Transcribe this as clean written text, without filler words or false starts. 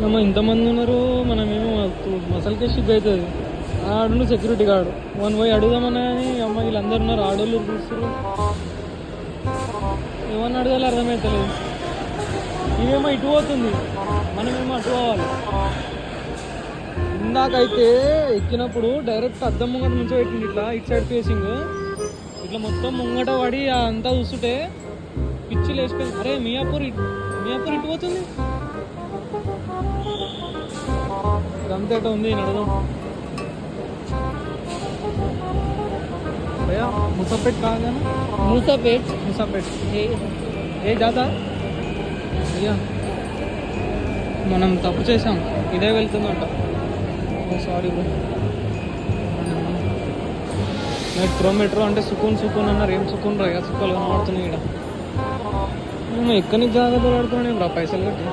అమ్మ ఇంతమంది ఉన్నారు, మనమేమో మసలుకే సిగ్గు అవుతుంది. ఆడు సెక్యూరిటీ గార్డు వన్ పోయి అడుగుదామన్నా కానీ అమ్మ వీళ్ళందరూ ఉన్నారు, ఆడోళ్ళు చూస్తారు. ఏమన్నా అడగాలి అర్థమవుతలేదు. ఇదేమో ఇటు పోతుంది, మనమేమో అటు పోవాలి. ఇందాకైతే ఎక్కినప్పుడు డైరెక్ట్ అద్దం ముంగట నుంచి పెట్టింది ఇట్లా ఇటు సైడ్ ఫేసింగ్, ఇట్లా మొత్తం ముంగట పడి అంతా చూస్తుంటే పిచ్చి లేచిపోయింది. అరే మియాపూర్ ఇటు పోతుంది, అంతేట ఉంది నడదాం. भैया मुसापेट कहाँ जाना? मुसापेट ఏ జాతా అయ్యా, మనం తప్పు చేసాం, ఇదే వెళ్తుందంట. Sorry bro. మెట్రో అంటే సుకూన్ అన్నారు. ఏం సుకూన్ రా, సుఖాలు కనబడుతున్నాయి ఇక్కడ. మేము ఎక్కడి నుంచి జాగ్రత్తలు ఆడుతున్నాయి బ్రా పైసలు కట్టి.